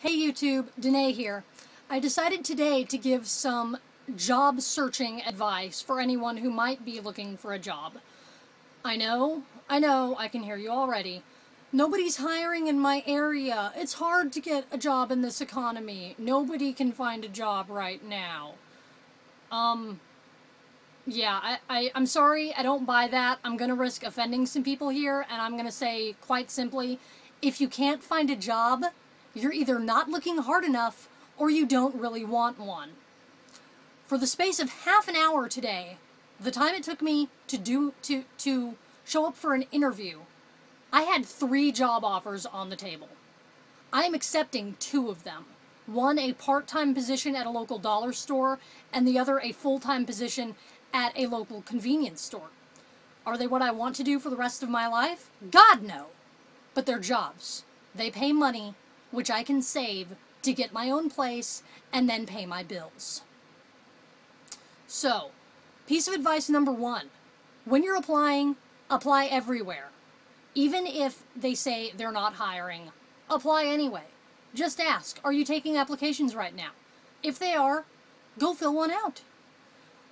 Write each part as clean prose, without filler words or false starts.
Hey YouTube, Danae here. I decided today to give some job searching advice for anyone who might be looking for a job. I know, I can hear you already. Nobody's hiring in my area. It's hard to get a job in this economy. Nobody can find a job right now. Yeah, I'm sorry, I don't buy that. I'm gonna risk offending some people here, and I'm gonna say quite simply, if you can't find a job, you're either not looking hard enough or you don't really want one. For the space of half an hour today, the time it took me to show up for an interview, I had 3 job offers on the table. I am accepting 2 of them. One a part-time position at a local dollar store, and the other a full-time position at a local convenience store. Are they what I want to do for the rest of my life? God, no. But they're jobs. They pay money, which I can save to get my own place and then pay my bills. So, piece of advice number 1. When you're applying, apply everywhere. Even if they say they're not hiring, apply anyway. Just ask, are you taking applications right now? If they are, go fill one out.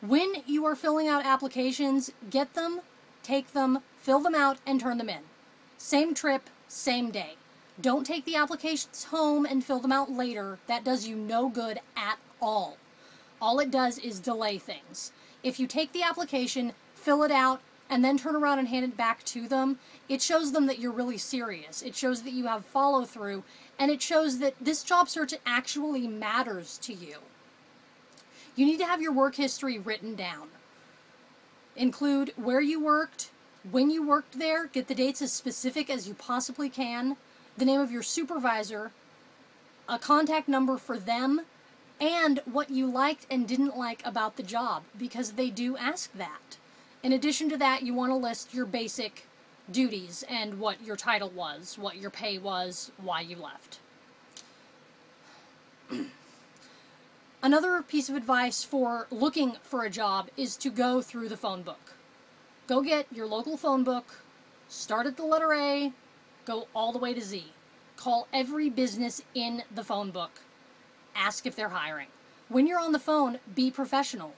When you are filling out applications, get them, take them, fill them out, and turn them in. Same trip, same day. Don't take the applications home and fill them out later. That does you no good at all. All it does is delay things. If you take the application, fill it out, and then turn around and hand it back to them, it shows them that you're really serious. It shows that you have follow-through, and it shows that this job search actually matters to you. You need to have your work history written down. Include where you worked, when you worked there, get the dates as specific as you possibly can, the name of your supervisor, a contact number for them, and what you liked and didn't like about the job, because they do ask that. In addition to that, you want to list your basic duties and what your title was, what your pay was, why you left. Another piece of advice for looking for a job is to go through the phone book. Go get your local phone book, start at the letter A, go all the way to Z. Call every business in the phone book. Ask if they're hiring. When you're on the phone, be professional.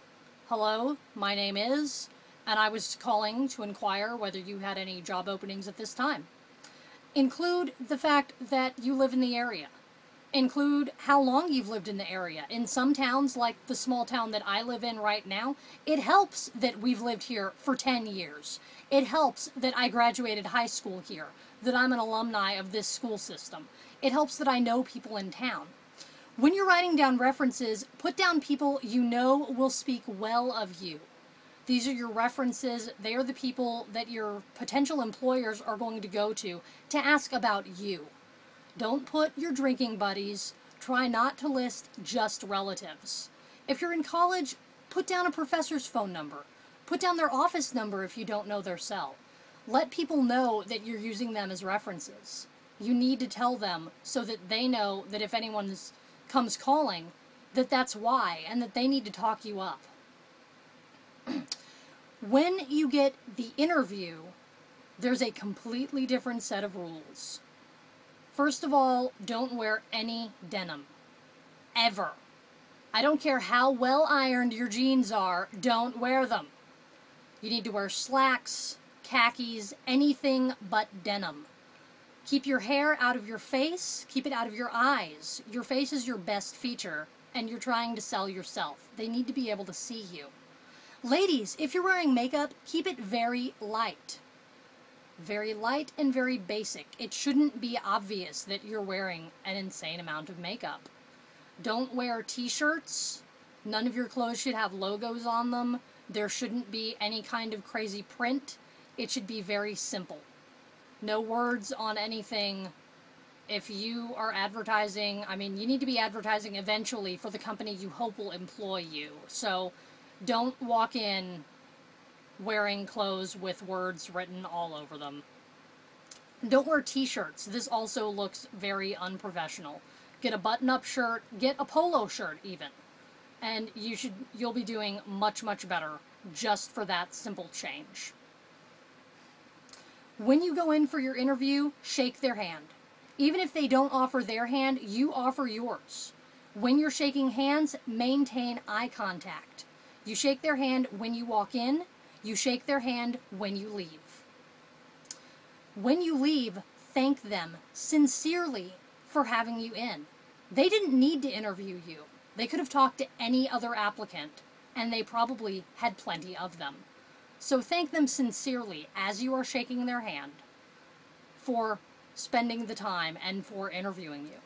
Hello, my name is, and I was calling to inquire whether you had any job openings at this time. Include the fact that you live in the area. Include how long you've lived in the area. In some towns, like the small town that I live in right now, it helps that we've lived here for 10 years. It helps that I graduated high school here, that I'm an alumni of this school system. It helps that I know people in town. When you're writing down references, put down people you know will speak well of you. These are your references. They are the people that your potential employers are going to go to ask about you. Don't put your drinking buddies. Try not to list just relatives. If you're in college, put down a professor's phone number. Put down their office number if you don't know their cell. Let people know that you're using them as references. You need to tell them so that they know that if anyone comes calling, that that's why, and that they need to talk you up. When you get the interview, there's a completely different set of rules. First of all, don't wear any denim. Ever. I don't care how well ironed your jeans are, don't wear them. You need to wear slacks, khakis, anything but denim. Keep your hair out of your face, keep it out of your eyes. Your face is your best feature, and you're trying to sell yourself. They need to be able to see you. Ladies, if you're wearing makeup, keep it very light. Very light and very basic. It shouldn't be obvious that you're wearing an insane amount of makeup. Don't wear t-shirts. None of your clothes should have logos on them. There shouldn't be any kind of crazy print. It should be very simple. No words on anything. If you are advertising, I mean, you need to be advertising eventually for the company you hope will employ you. So don't walk in wearing clothes with words written all over them. Don't wear t-shirts. This also looks very unprofessional. Get a button-up shirt, get a polo shirt even. And you'll be doing much, much better just for that simple change. When you go in for your interview, shake their hand. Even if they don't offer their hand, you offer yours. When you're shaking hands, maintain eye contact. You shake their hand when you walk in, you shake their hand when you leave. When you leave, thank them sincerely for having you in. They didn't need to interview you. They could have talked to any other applicant, and they probably had plenty of them. So thank them sincerely as you are shaking their hand for spending the time and for interviewing you.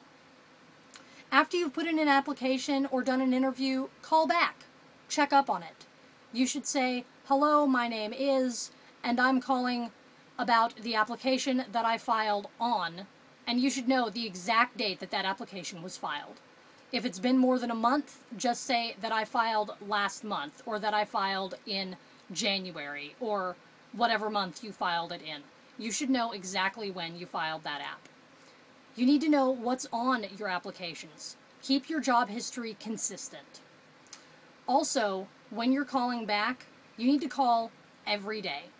After you've put in an application or done an interview, call back. Check up on it. You should say, "Hello, my name is, and I'm calling about the application that I filed on," and you should know the exact date that that application was filed. If it's been more than a month, just say that I filed last month, or that I filed in January, or whatever month you filed it in. You should know exactly when you filed that app. You need to know what's on your applications. Keep your job history consistent. Also, when you're calling back, you need to call every day.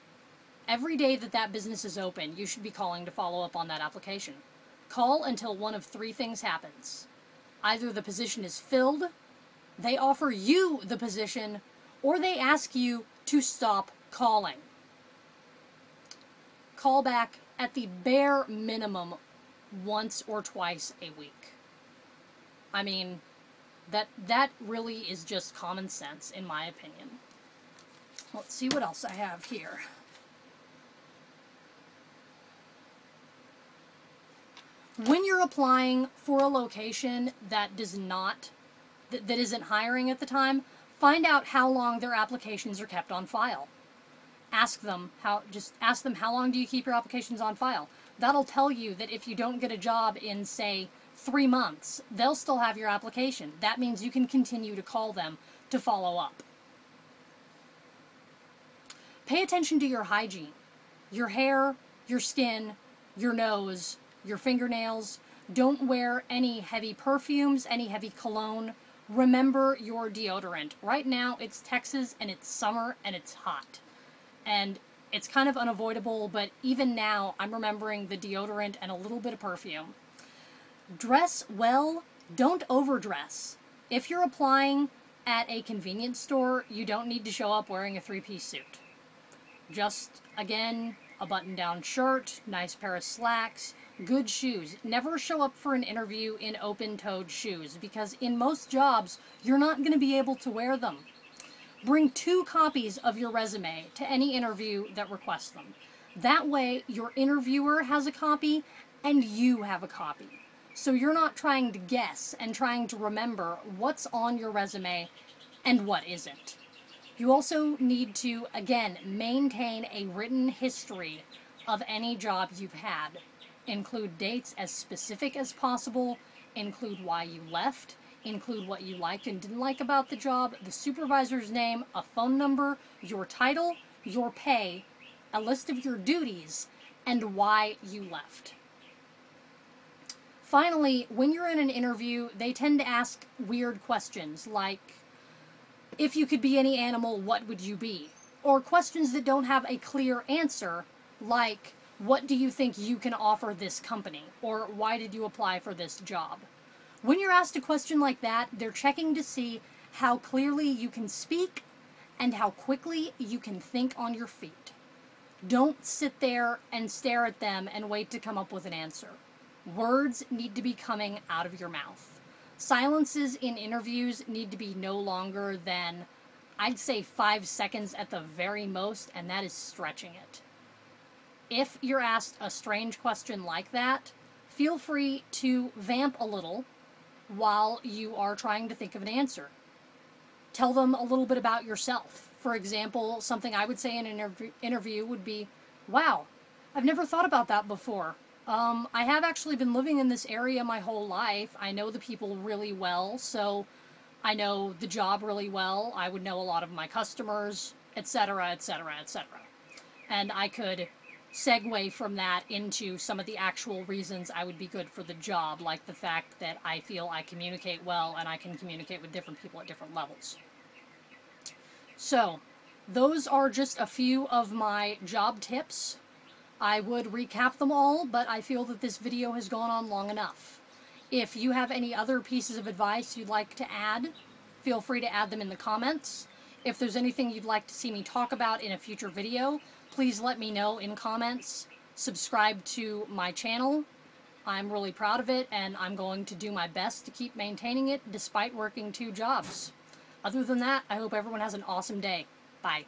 Every day that that business is open, you should be calling to follow up on that application. Call until one of three things happens. Either the position is filled, they offer you the position, or they ask you to stop calling. Call back at the bare minimum once or twice a week. I mean, that really is just common sense, in my opinion. Let's see what else I have here. When you're applying for a location that isn't hiring at the time, find out how long their applications are kept on file. Ask them how long do you keep your applications on file? That'll tell you that if you don't get a job in, say, 3 months, they'll still have your application. That means you can continue to call them to follow up. Pay attention to your hygiene. Your hair, your skin, your nose, your fingernails. Don't wear any heavy perfumes, any heavy cologne. Remember your deodorant. Right now, it's Texas and it's summer and it's hot. And it's kind of unavoidable, but even now, I'm remembering the deodorant and a little bit of perfume. Dress well, don't overdress. If you're applying at a convenience store, you don't need to show up wearing a 3-piece suit. Just, again, a button-down shirt, nice pair of slacks, good shoes. Never show up for an interview in open-toed shoes, because in most jobs, you're not going to be able to wear them. Bring 2 copies of your resume to any interview that requests them. That way, your interviewer has a copy and you have a copy. So you're not trying to guess and trying to remember what's on your resume and what isn't. You also need to, again, maintain a written history of any job you've had. Include dates as specific as possible, include why you left, include what you liked and didn't like about the job, the supervisor's name, a phone number, your title, your pay, a list of your duties, and why you left. Finally, when you're in an interview, they tend to ask weird questions like, if you could be any animal, what would you be? Or questions that don't have a clear answer, like, what do you think you can offer this company? Or why did you apply for this job? When you're asked a question like that, they're checking to see how clearly you can speak and how quickly you can think on your feet. Don't sit there and stare at them and wait to come up with an answer. Words need to be coming out of your mouth. Silences in interviews need to be no longer than, I'd say, 5 seconds at the very most, and that is stretching it. If you're asked a strange question like that, feel free to vamp a little while you are trying to think of an answer. Tell them a little bit about yourself. For example, something I would say in an interview would be, wow, I've never thought about that before. I have actually been living in this area my whole life. I know the people really well, so I know the job really well. I would know a lot of my customers, etc., etc., etc. And I could segue from that into some of the actual reasons I would be good for the job, like the fact that I feel I communicate well and I can communicate with different people at different levels. So, those are just a few of my job tips I would recap them all, but I feel that this video has gone on long enough. If you have any other pieces of advice you'd like to add, feel free to add them in the comments. If there's anything you'd like to see me talk about in a future video, please let me know in comments. Subscribe to my channel. I'm really proud of it, and I'm going to do my best to keep maintaining it despite working 2 jobs. Other than that, I hope everyone has an awesome day. Bye.